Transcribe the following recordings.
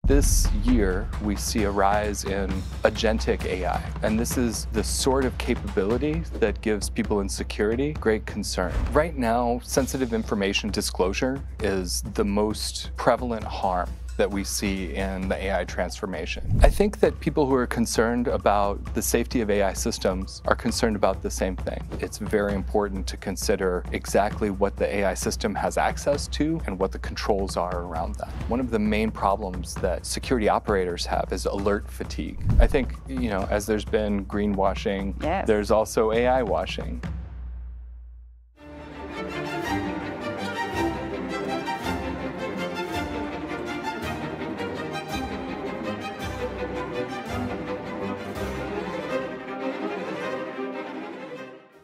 This year, we see a rise in agentic AI, and this is the sort of capability that gives people in security great concern. Right now, sensitive information disclosure is the most prevalent harm that we see in the AI transformation. I think that people who are concerned about the safety of AI systems are concerned about the same thing. It's very important to consider exactly what the AI system has access to and what the controls are around that. One of the main problems that security operators have is alert fatigue. I think, as there's been greenwashing, yes, there's also AI washing.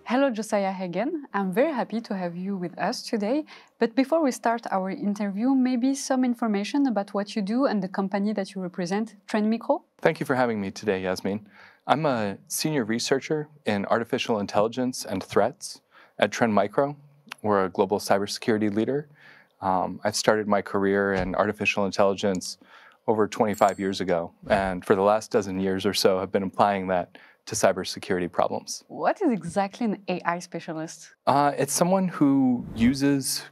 Hello, Josiah Hagen. I'm very happy to have you with us today. But before we start our interview, maybe some information about what you do and the company that you represent, Trend Micro. Thank you for having me today, Yasmin. I'm a senior researcher in artificial intelligence and threats at Trend Micro. We're a global cybersecurity leader. I've started my career in artificial intelligence over 25 years ago, and for the last dozen years or so, I've been applying that to cybersecurity problems. What is exactly an AI specialist? It's someone who uses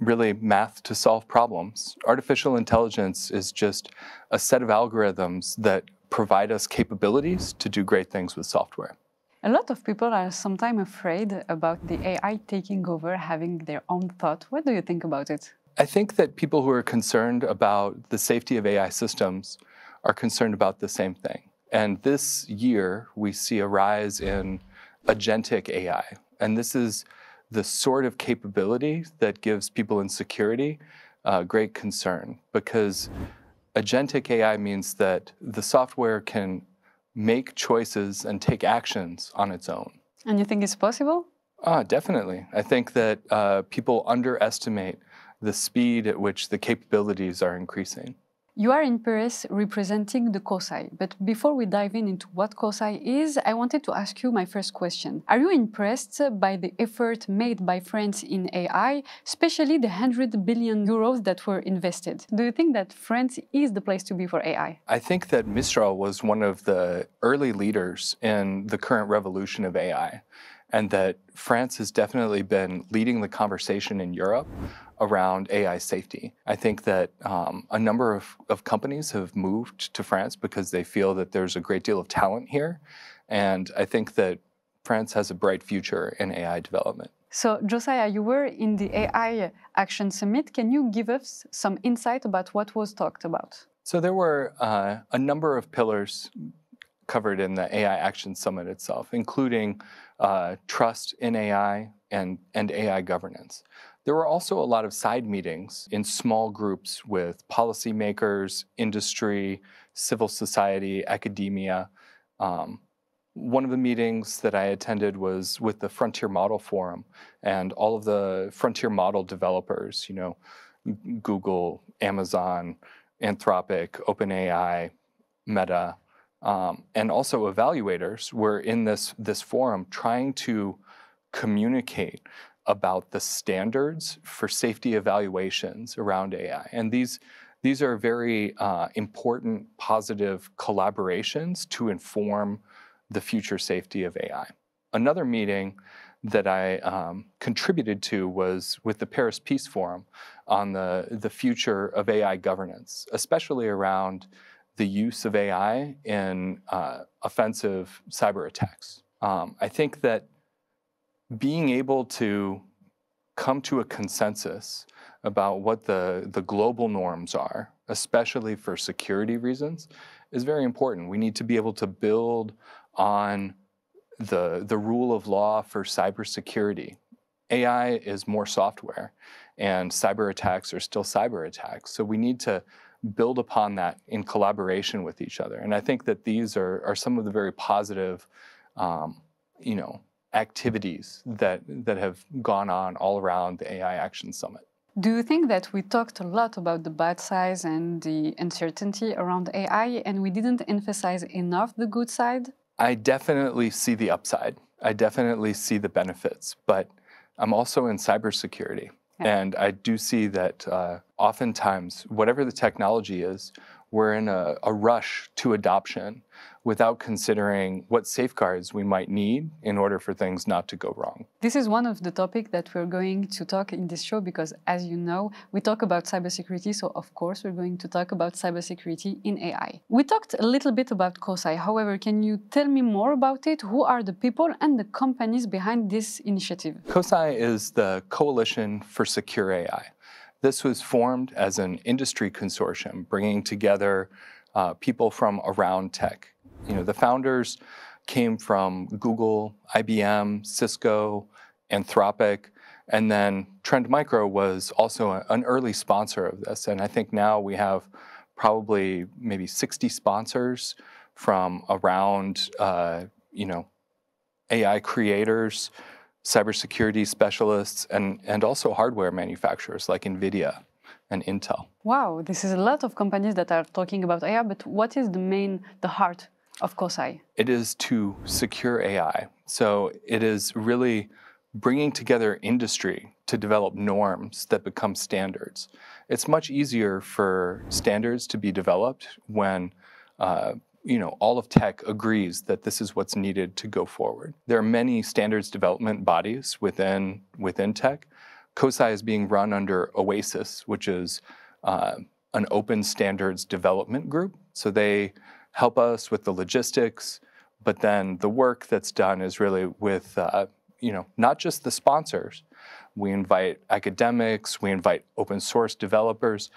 really math to solve problems. Artificial intelligence is just a set of algorithms that provide us capabilities to do great things with software. A lot of people are sometimes afraid about the AI taking over, having their own thought. What do you think about it? I think that people who are concerned about the safety of AI systems are concerned about the same thing. And this year, we see a rise in agentic AI. And this is the sort of capability that gives people in security great concern, because agentic AI means that the software can make choices and take actions on its own. And you think it's possible? Definitely. I think that people underestimate the speed at which the capabilities are increasing. You are in Paris representing the COSAI, but before we dive into what COSAI is, I wanted to ask you my first question. Are you impressed by the effort made by France in AI, especially the 100 billion euros that were invested? Do you think that France is the place to be for AI? I think that Mistral was one of the early leaders in the current revolution of AI, and that France has definitely been leading the conversation in Europe around AI safety. I think that a number of companies have moved to France because they feel that there's a great deal of talent here. And I think that France has a bright future in AI development. So, Josiah, you were in the AI Action Summit. Can you give us some insight about what was talked about? So there were a number of pillars covered in the AI Action Summit itself, including trust in AI and AI governance. There were also a lot of side meetings in small groups with policymakers, industry, civil society, academia. One of the meetings that I attended was with the Frontier Model Forum, and all of the frontier model developers, Google, Amazon, Anthropic, OpenAI, Meta, and also evaluators were in this forum trying to communicate about the standards for safety evaluations around AI. And these are very important, positive collaborations to inform the future safety of AI. Another meeting that I contributed to was with the Paris Peace Forum on the future of AI governance, especially around the use of AI in offensive cyber attacks. I think that being able to come to a consensus about what the global norms are, especially for security reasons, is very important. We need to be able to build on the rule of law for cybersecurity. AI is more software, and cyber attacks are still cyber attacks. So we need to build upon that in collaboration with each other. And I think that these are some of the very positive, activities that have gone on all around the AI Action Summit. Do you think that we talked a lot about the bad sides and the uncertainty around AI, and we didn't emphasize enough the good side? I definitely see the upside. I definitely see the benefits, but I'm also in cybersecurity. Yeah. And I do see that oftentimes, whatever the technology is, we're in a rush to adoption without considering what safeguards we might need in order for things not to go wrong. This is one of the topics that we're going to talk in this show because, as you know, we talk about cybersecurity, so of course we're going to talk about cybersecurity in AI. We talked a little bit about COSAI, however, can you tell me more about it? Who are the people and the companies behind this initiative? COSAI is the Coalition for Secure AI. This was formed as an industry consortium, bringing together people from around tech. You know, the founders came from Google, IBM, Cisco, Anthropic, and then Trend Micro was also an early sponsor of this. And I think now we have probably maybe 60 sponsors from around, AI creators, cybersecurity specialists, and also hardware manufacturers like NVIDIA and Intel. Wow, this is a lot of companies that are talking about AI, but what is the heart of COSAI? It is to secure AI. So it is really bringing together industry to develop norms that become standards. It's much easier for standards to be developed when all of tech agrees that this is what's needed to go forward. There are many standards development bodies within tech. COSAI is being run under OASIS, which is an open standards development group. So they help us with the logistics, but then the work that's done is really with, not just the sponsors. We invite academics, we invite open source developers.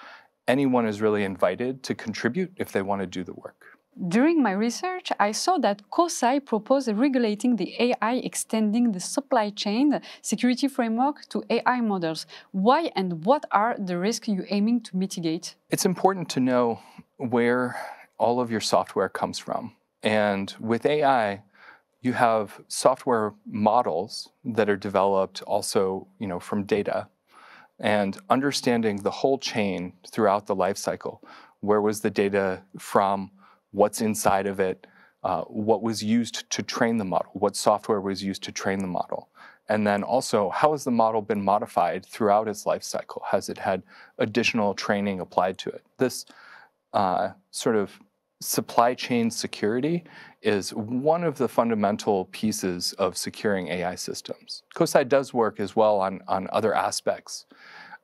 Anyone is really invited to contribute if they want to do the work. During my research, I saw that COSAI proposed regulating the AI, extending the supply chain security framework to AI models. Why and what are the risks you're aiming to mitigate? It's important to know where all of your software comes from. And with AI, you have software models that are developed also, from data. And understanding the whole chain throughout the life cycle. Where was the data from? What's inside of it? What was used to train the model? What software was used to train the model? And then also, how has the model been modified throughout its life cycle? Has it had additional training applied to it? This sort of supply chain security is one of the fundamental pieces of securing AI systems. COSAI does work as well on other aspects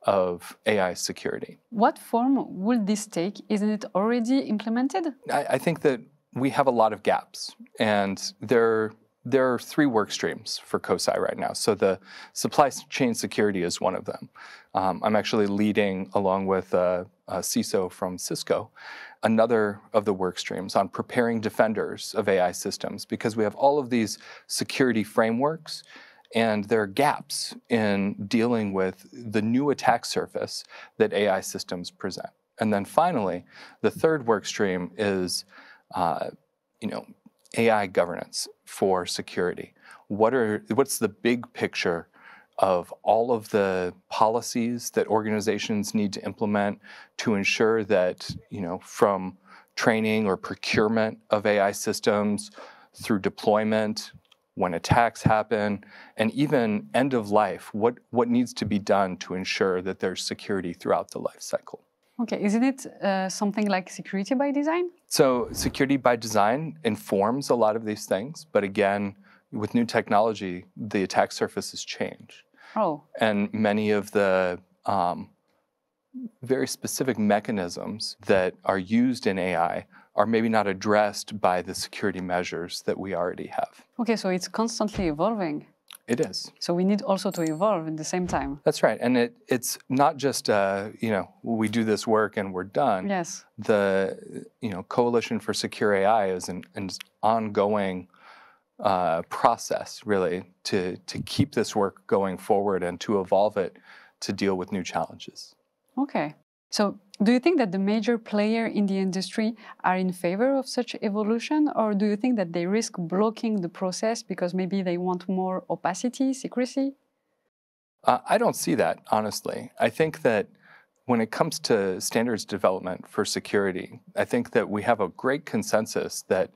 of AI security. What form will this take? Isn't it already implemented? I think that we have a lot of gaps, and there are 3 work streams for COSAI right now. So the supply chain security is one of them. I'm actually leading, along with a CISO from Cisco, another of the work streams on preparing defenders of AI systems, because we have all of these security frameworks, and there are gaps in dealing with the new attack surface that AI systems present. And then finally, the 3rd work stream is, AI governance for security. What's the big picture of all of the policies that organizations need to implement to ensure that, from training or procurement of AI systems through deployment, when attacks happen, and even end of life, what needs to be done to ensure that there's security throughout the life cycle. Okay, isn't it something like security by design? So security by design informs a lot of these things, but again, with new technology, the attack surfaces change. Oh. And many of the very specific mechanisms that are used in AI are maybe not addressed by the security measures that we already have. Okay, so it's constantly evolving. It is. So we need also to evolve at the same time. That's right. And it's not just, we do this work and we're done. Yes. The, Coalition for Secure AI is an ongoing process, really, to keep this work going forward and to evolve it to deal with new challenges. Okay. So do you think that the major players in the industry are in favor of such evolution, or do you think that they risk blocking the process because maybe they want more opacity, secrecy? I don't see that, honestly. I think that when it comes to standards development for security, I think that we have a great consensus that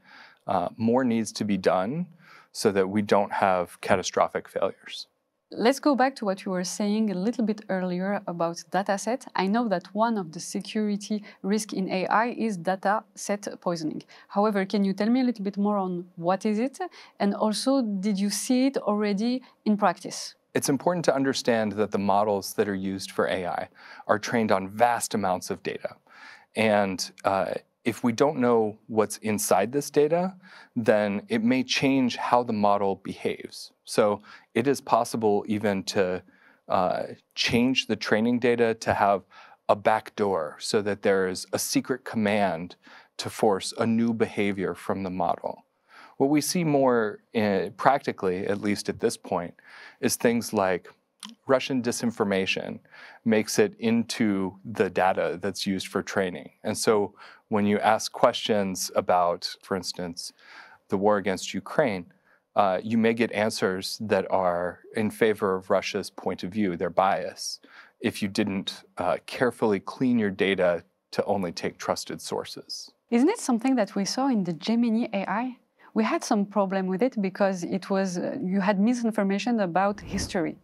more needs to be done so that we don't have catastrophic failures. Let's go back to what you were saying a little bit earlier about dataset. I know that one of the security risks in AI is dataset poisoning. However, can you tell me a little bit more on what is it? And also, did you see it already in practice? It's important to understand that the models that are used for AI are trained on vast amounts of data. And if we don't know what's inside this data, then it may change how the model behaves. So it is possible even to change the training data to have a backdoor so that there is a secret command to force a new behavior from the model. What we see more practically, at least at this point, is things like Russian disinformation makes it into the data that's used for training. And so when you ask questions about, for instance, the war against Ukraine, you may get answers that are in favor of Russia's point of view, their bias, if you didn't carefully clean your data to only take trusted sources. Isn't it something that we saw in the Gemini AI? We had some problem with it because it was you had misinformation about history.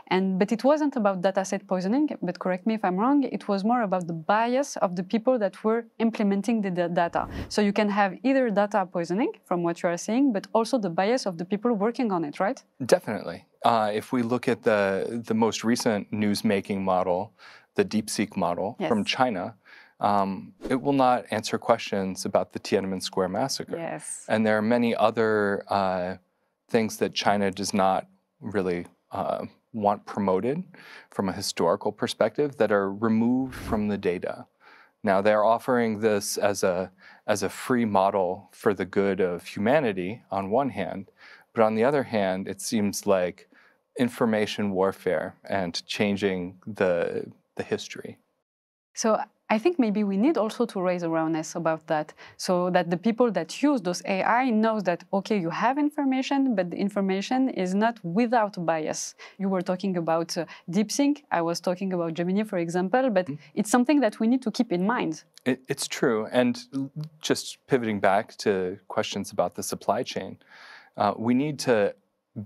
But it wasn't about dataset poisoning, but correct me if I'm wrong, it was more about the bias of the people that were implementing the data. So you can have either data poisoning, from what you are saying, but also the bias of the people working on it, right? Definitely. If we look at the most recent news-making model, the DeepSeek model from China, it will not answer questions about the Tiananmen Square massacre. Yes. And there are many other things that China does not really want promoted from a historical perspective that are removed from the data. Now, they're offering this as a free model for the good of humanity on one hand, but on the other hand, it seems like information warfare and changing the history. So I think maybe we need also to raise awareness about that so that the people that use those AI knows that, okay, you have information, but the information is not without bias. You were talking about DeepSeek, I was talking about Gemini, for example, but it's something that we need to keep in mind. It's true. And just pivoting back to questions about the supply chain, we need to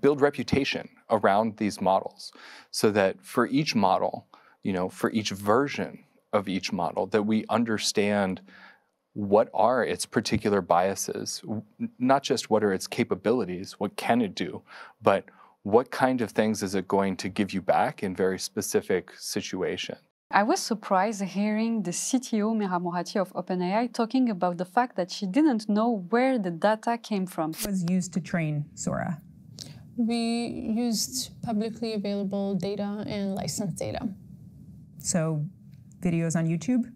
build reputation around these models so that for each model, for each version of each model, that we understand what are its particular biases, not just what are its capabilities, what can it do, but what kind of things is it going to give you back in very specific situations. I was surprised hearing the CTO, Mira Morati of OpenAI, talking about the fact that she didn't know where the data came from. It was used to train Sora. We used publicly available data and licensed data. So, videos on YouTube?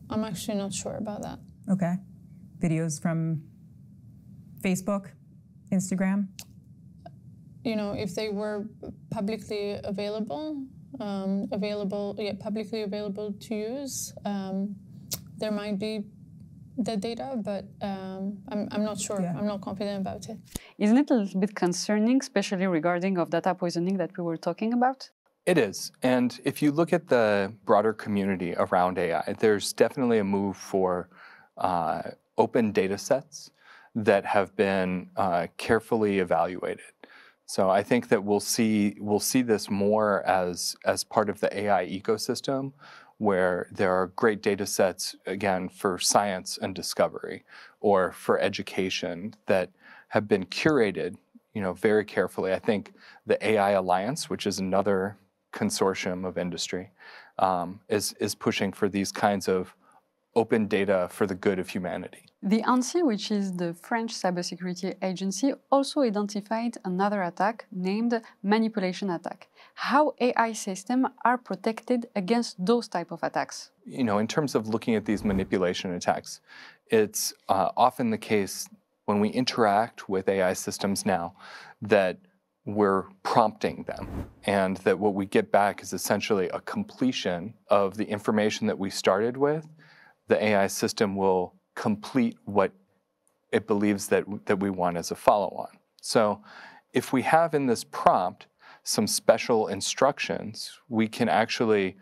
I'm actually not sure about that. Okay. Videos from Facebook, Instagram? If they were publicly available, publicly available to use, there might be the data, but I'm not sure. Yeah. I'm not confident about it. Isn't it a little bit concerning, especially regarding of data poisoning that we were talking about? It is. And if you look at the broader community around AI, there's definitely a move for open data sets that have been carefully evaluated. So I think that we'll see this more as part of the AI ecosystem, where there are great data sets, again, for science and discovery, or for education that have been curated, very carefully. I think the AI Alliance, which is another consortium of industry, is pushing for these kinds of open data for the good of humanity. The ANSSI, which is the French cybersecurity agency, also identified another attack named manipulation attack. How AI systems are protected against those type of attacks? In terms of looking at these manipulation attacks, it's often the case when we interact with AI systems now that we're prompting them, and that what we get back is essentially a completion of the information that we started with. The AI system will complete what it believes that we want as a follow-on. So if we have in this prompt some special instructions, we can actually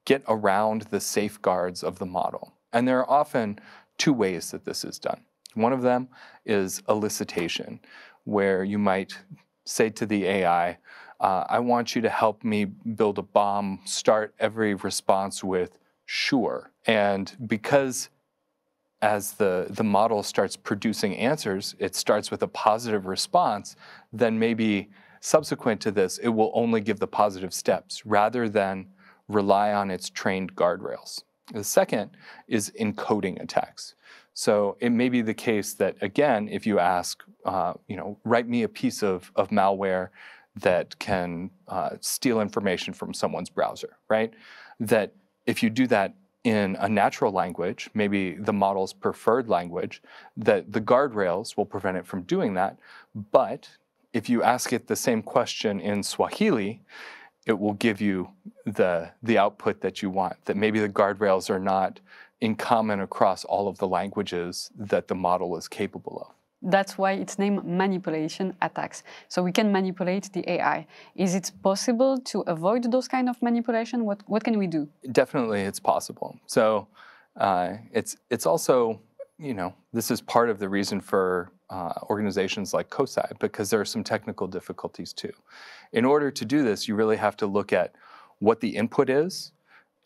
get around the safeguards of the model. And there are often two ways that this is done. One of them is elicitation, where you might say to the AI, I want you to help me build a bomb, start every response with sure. And because as the model starts producing answers, it starts with a positive response, then maybe subsequent to this, it will only give the positive steps rather than rely on its trained guardrails. The second is encoding attacks. So it may be the case that, again, if you ask, write me a piece of malware that can steal information from someone's browser, right? That if you do that in a natural language, maybe the model's preferred language, that the guardrails will prevent it from doing that. But if you ask it the same question in Swahili, it will give you the output that you want, that maybe the guardrails are not in common across all of the languages that the model is capable of. That's why it's named manipulation attacks. So we can manipulate the AI. Is it possible to avoid those kind of manipulation? What can we do? Definitely, it's possible. So it's also, this is part of the reason for organizations like COSI, because there are some technical difficulties too. In order to do this, you really have to look at what the input is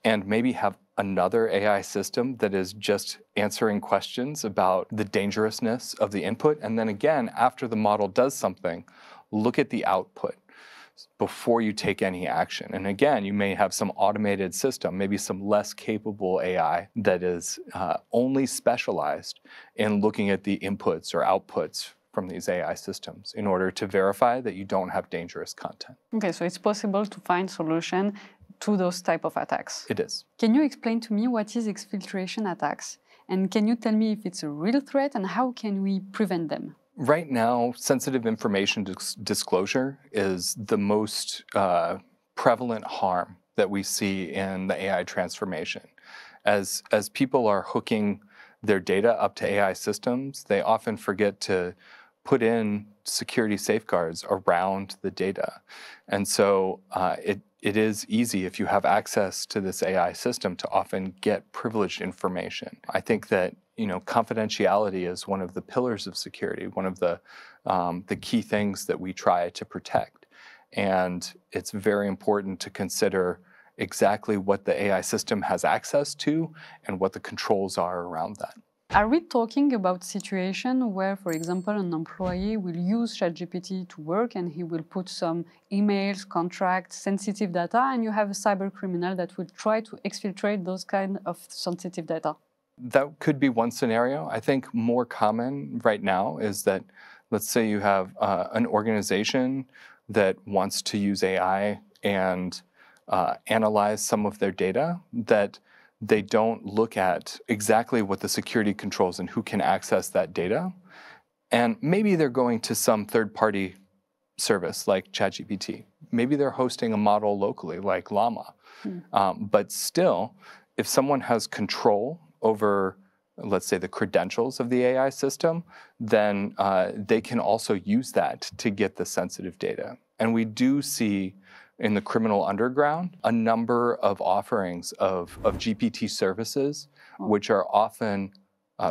and maybe have another AI system that is just answering questions about the dangerousness of the input. And then again, after the model does something, look at the output before you take any action. And again, you may have some automated system, maybe some less capable AI that is only specialized in looking at the inputs or outputs from these AI systems in order to verify that you don't have dangerous content. Okay, so it's possible to find solution to those type of attacks. It is. Can you explain to me what is exfiltration attacks? And can you tell me if it's a real threat and how can we prevent them? Right now, sensitive information disclosure is the most prevalent harm that we see in the AI transformation. As people are hooking their data up to AI systems, they often forget to put in security safeguards around the data. And so it is easy, if you have access to this AI system, to often get privileged information. I think that confidentiality is one of the pillars of security, one of the key things that we try to protect. And it's very important to consider exactly what the AI system has access to and what the controls are around that. Are we talking about situation where, for example, an employee will use ChatGPT to work and he will put some emails, contracts, sensitive data, and you have a cyber criminal that will try to exfiltrate those kind of sensitive data? That could be one scenario. I think more common right now is that, let's say you have an organization that wants to use AI and analyze some of their data, that they don't look at exactly what the security controls and who can access that data. And maybe they're going to some third-party service like ChatGPT. Maybe they're hosting a model locally like Llama. But still, if someone has control over, let's say, the credentials of the AI system, then they can also use that to get the sensitive data. And we do see in the criminal underground a number of offerings of GPT services, which are often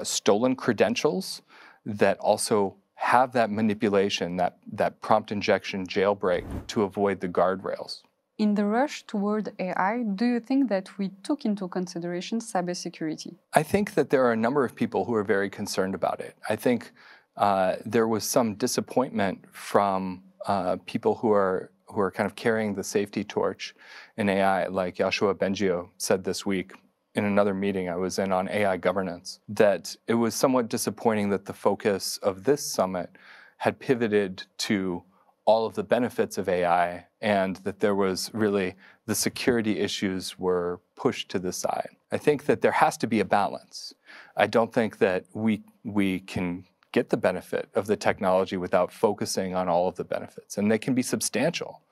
stolen credentials that also have that manipulation, that prompt injection jailbreak to avoid the guardrails. In the rush toward AI, do you think that we took into consideration cybersecurity? I think that there are a number of people who are very concerned about it. I think there was some disappointment from people who are kind of carrying the safety torch in AI, like Yoshua Bengio said this week in another meeting I was in on AI governance, that it was somewhat disappointing that the focus of this summit had pivoted to all of the benefits of AI and that there was really the security issues were pushed to the side. I think that there has to be a balance. I don't think that we can get the benefit of the technology without focusing on all of the benefits. And they can be substantial.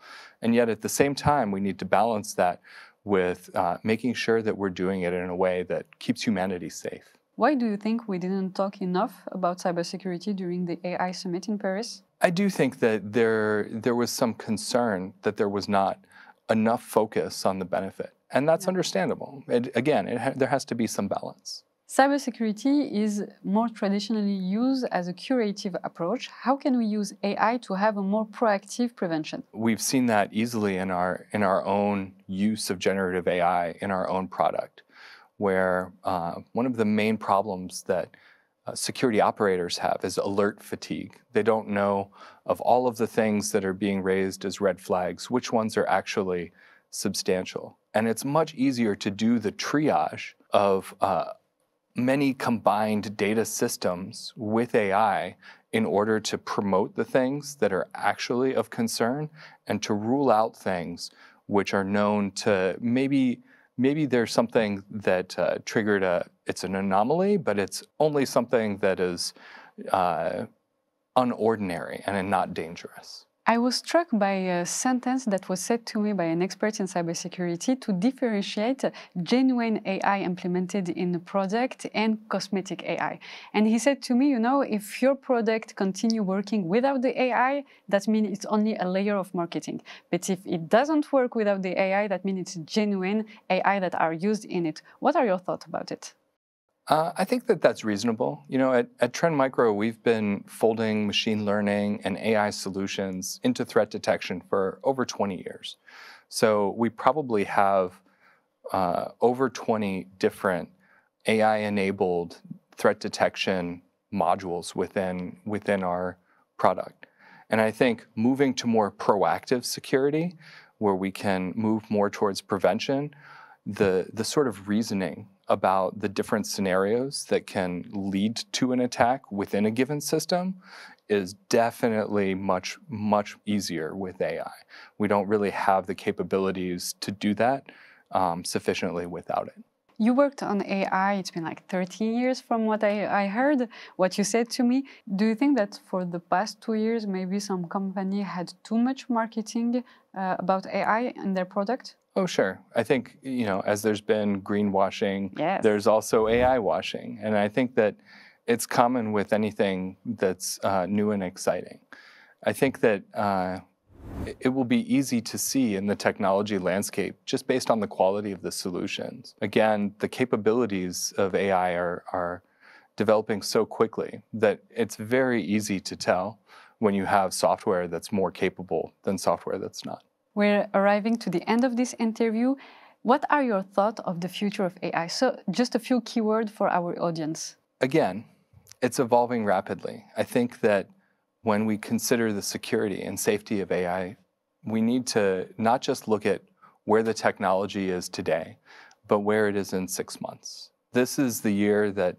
And yet at the same time, we need to balance that with making sure that we're doing it in a way that keeps humanity safe. Why do you think we didn't talk enough about cybersecurity during the AI summit in Paris? I do think that there was some concern that there was not enough focus on the benefit. And that's understandable. There has to be some balance. Cybersecurity is more traditionally used as a curative approach. How can we use AI to have a more proactive prevention? We've seen that easily in our own use of generative AI in our own product, where one of the main problems that security operators have is alert fatigue. They don't know of all of the things that are being raised as red flags, which ones are actually substantial. And it's much easier to do the triage of many combined data systems with AI in order to promote the things that are actually of concern and to rule out things which are known to maybe there's something that triggered it's an anomaly, but it's only something that is unordinary and not dangerous. I was struck by a sentence that was said to me by an expert in cybersecurity to differentiate genuine AI implemented in a product and cosmetic AI. And he said to me, you know, if your product continue working without the AI, that means it's only a layer of marketing. But if it doesn't work without the AI, that means it's genuine AI that are used in it. What are your thoughts about it? I think that that's reasonable. You know, at Trend Micro, we've been folding machine learning and AI solutions into threat detection for over 20 years. So we probably have over 20 different AI-enabled threat detection modules within our product. And I think moving to more proactive security, where we can move more towards prevention, the sort of reasoning about the different scenarios that can lead to an attack within a given system is definitely much, much easier with AI. We don't really have the capabilities to do that sufficiently without it. You worked on AI, it's been like 13 years from what I heard, what you said to me. Do you think that for the past 2 years, maybe some company had too much marketing about AI in their product? Oh, sure. I think, you know, as there's been greenwashing, yes, there's also AI washing. And I think that it's common with anything that's new and exciting. I think that it will be easy to see in the technology landscape just based on the quality of the solutions. Again, the capabilities of AI are developing so quickly that it's very easy to tell when you have software that's more capable than software that's not. We're arriving to the end of this interview. What are your thoughts of the future of AI? So just a few keywords for our audience. Again, it's evolving rapidly. I think that when we consider the security and safety of AI, we need to not just look at where the technology is today, but where it is in 6 months. This is the year that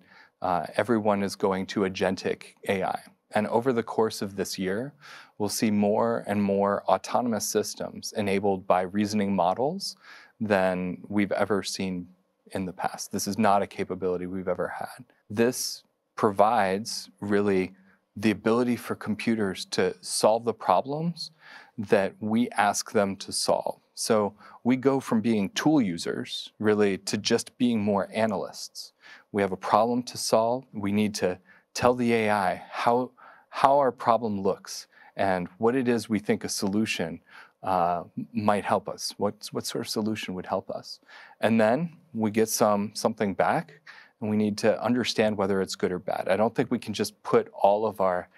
everyone is going to agentic AI. And over the course of this year, we'll see more and more autonomous systems enabled by reasoning models than we've ever seen in the past. This is not a capability we've ever had. This provides really the ability for computers to solve the problems that we ask them to solve. So we go from being tool users, really, to just being more analysts. We have a problem to solve. We need to tell the AI how our problem looks and what it is we think a solution might help us. What sort of solution would help us? And then we get something back, and we need to understand whether it's good or bad. I don't think we can just put all of our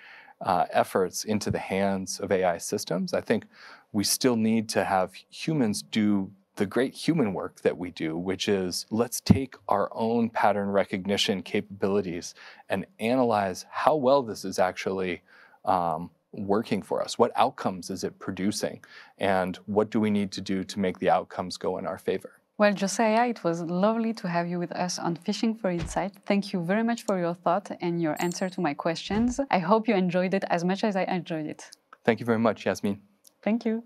efforts into the hands of AI systems. I think we still need to have humans do the great human work that we do, which is let's take our own pattern recognition capabilities and analyze how well this is actually working for us. What outcomes is it producing? And what do we need to do to make the outcomes go in our favor? Well, Josiah, it was lovely to have you with us on Fishing for Insight. Thank you very much for your thought and your answer to my questions. I hope you enjoyed it as much as I enjoyed it. Thank you very much, Yasmin. Thank you.